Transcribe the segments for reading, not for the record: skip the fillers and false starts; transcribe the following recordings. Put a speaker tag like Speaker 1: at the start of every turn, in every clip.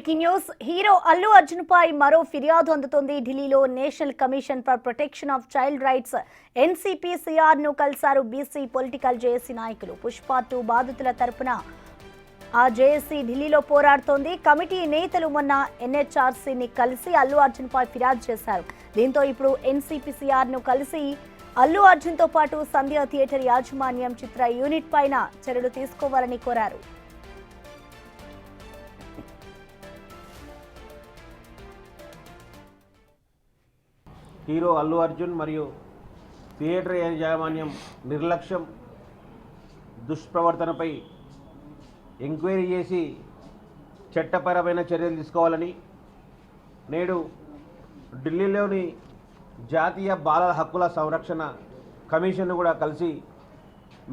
Speaker 1: Breaking news hero Allu Arjun పై మరో ఫిర్యాదు అందుతోంది. ఢిల్లీలో national commission for protection of child rights NCPCR ను కలిశారు బీసీ పొలిటికల్ జేఏసీ నాయకులు. పుష్ప 2 బాధితుల తరపున ఆ జేఏసీ ఢిల్లీలో పోరాడుతోంది. కమిటీ నేతలు మొన్న ఎన్హెచ్ఆర్సీని కలిసి అల్లు అర్జున్ పై ఫిర్యాదు చేశారు. దీంతో ఇప్పుడు ఎన్సీపీసీఆర్ ను కలిసి అల్లు అర్జున్ తో పాటు సంధ్య థియేటర్ యాజమాన్యం చిత్ర యూనిట్ పైన చర్యలు తీసుకోవాలని కోరారు.
Speaker 2: హీరో అల్లు అర్జున్ మరియు థియేటర్ యాజమాన్యం నిర్లక్ష్యం దుష్ప్రవర్తనపై ఎంక్వైరీ చేసి చట్టపరమైన చర్యలు తీసుకోవాలని నేడు ఢిల్లీలోని జాతీయ బాలల హక్కుల సంరక్షణ కమిషన్ను కూడా కలిసి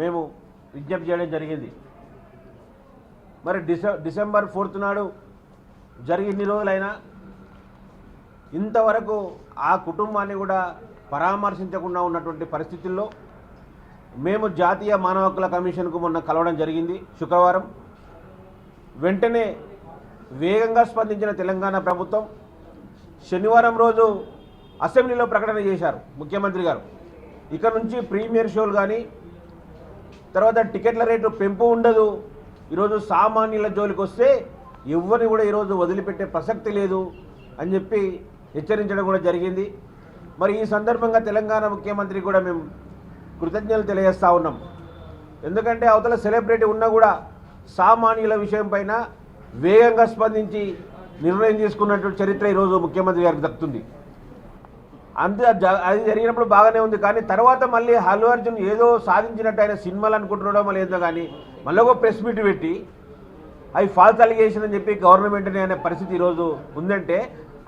Speaker 2: మేము విజ్ఞప్తి చేయడం జరిగింది. మరి డిసెంబర్ 4th నాడు జరిగిన్ని రోజులైనా ఇంతవరకు ఆ కుటుంబాన్ని కూడా పరామర్శించకుండా ఉన్నటువంటి పరిస్థితుల్లో మేము జాతీయ మానవ హక్కుల కమిషన్కు మొన్న కలవడం జరిగింది శుక్రవారం. వెంటనే వేగంగా స్పందించిన తెలంగాణ ప్రభుత్వం శనివారం రోజు అసెంబ్లీలో ప్రకటన చేశారు ముఖ్యమంత్రి గారు. ఇక నుంచి ప్రీమియర్ షోలు కానీ తర్వాత టికెట్ల రేటు పెంపు ఉండదు, ఈరోజు సామాన్యుల జోలికి వస్తే ఎవరిని కూడా ఈరోజు వదిలిపెట్టే ప్రసక్తి లేదు అని చెప్పి హెచ్చరించడం కూడా జరిగింది. మరి ఈ సందర్భంగా తెలంగాణ ముఖ్యమంత్రి కూడా మేము కృతజ్ఞతలు తెలియజేస్తూ ఉన్నాం. ఎందుకంటే అవతల సెలబ్రిటీ ఉన్నా కూడా సామాన్యుల విషయం పైన వేగంగా స్పందించి నిర్ణయం తీసుకున్నటువంటి చరిత్ర ఈరోజు ముఖ్యమంత్రి గారికి దక్కుతుంది. అంతే అది జరిగినప్పుడు బాగానే ఉంది, కానీ తర్వాత మళ్ళీ అల్లు అర్జున్ ఏదో సాధించినట్టు ఆయన సినిమాలు అనుకుంటున్నాడో మళ్ళీ ఏదో కానీ మళ్ళీ ఒక ప్రెస్ మీట్ పెట్టి అవి ఫాల్స్ అలిగేషన్ అని చెప్పి గవర్నమెంట్ని అనే పరిస్థితి ఈరోజు ఉందంటే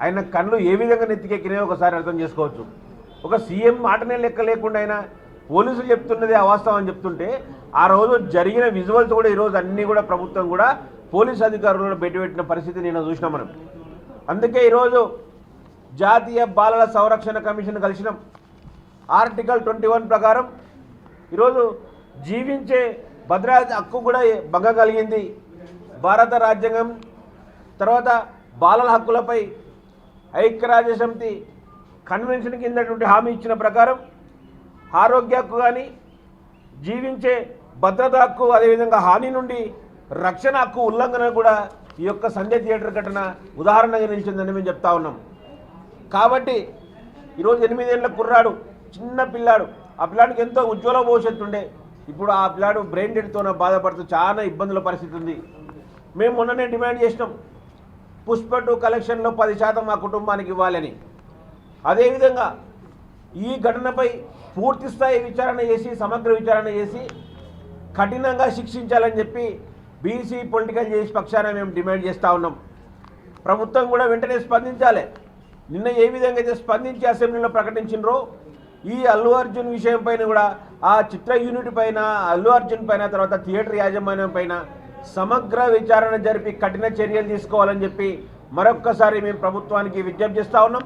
Speaker 2: ఆయన కళ్ళు ఏ విధంగా నెత్తికెక్కినాయో ఒకసారి అర్థం చేసుకోవచ్చు. ఒక సీఎం మాటనే లెక్క లేకుండా ఆయన పోలీసులు చెప్తున్నది అవాస్తవం అని చెప్తుంటే ఆ రోజు జరిగిన విజువల్స్ కూడా ఈరోజు అన్నీ కూడా ప్రభుత్వం కూడా పోలీసు అధికారులు కూడా బయటపెట్టిన పరిస్థితి నేను చూసినాం మనం. అందుకే ఈరోజు జాతీయ బాలల సంరక్షణ కమిషన్ కలిసినాం. ఆర్టికల్ 21 ప్రకారం ఈరోజు జీవించే భద్రత హక్కు కూడా భంగం కలిగింది. భారత రాజ్యాంగం తర్వాత బాలల హక్కులపై ఐక్యరాజ్యసమితి కన్వెన్షన్ కిందటువంటి హామీ ఇచ్చిన ప్రకారం ఆరోగ్య హక్కు కానీ జీవించే భద్రత హక్కు అదేవిధంగా హాని నుండి రక్షణ హక్కు ఉల్లంఘన కూడా ఈ యొక్క సంధ్య థియేటర్ ఘటన ఉదాహరణగా నిలిచిందని మేము చెప్తా ఉన్నాం. కాబట్టి ఈరోజు 8 ఏళ్ల కుర్రాడు చిన్న పిల్లాడు, ఆ పిల్లాడికి ఎంతో ఉజ్వల భవిష్యత్తు ఉండే, ఇప్పుడు ఆ పిల్లాడు బ్రెయిన్ డెడ్తో బాధపడుతూ చాలా ఇబ్బందుల పరిస్థితి ఉంది. మేము మొన్ననే డిమాండ్ చేసినాం పుష్ప 2 కలెక్షన్లో 10% మా కుటుంబానికి ఇవ్వాలని. అదేవిధంగా ఈ ఘటనపై పూర్తి స్థాయి విచారణ చేసి సమగ్ర విచారణ చేసి కఠినంగా శిక్షించాలని చెప్పి బీసీ పొలిటికల్ జేఏసీ పక్షాన మేము డిమాండ్ చేస్తూ ఉన్నాం. ప్రభుత్వం కూడా వెంటనే స్పందించాలి. నిన్న ఏ విధంగా అయితే స్పందించి అసెంబ్లీలో ప్రకటించినరో ఈ అల్లు అర్జున్ విషయం పైన కూడా ఆ చిత్ర యూనిట్ పైన అల్లు అర్జున్ పైన తర్వాత థియేటర్ యాజమాన్యం పైన సమగ్ర విచారణ జరిపి కఠిన చర్యలు తీసుకోవాలని చెప్పి మరొక్కసారి మేము ప్రభుత్వానికి విజ్ఞప్తి చేస్తూ ఉన్నాం.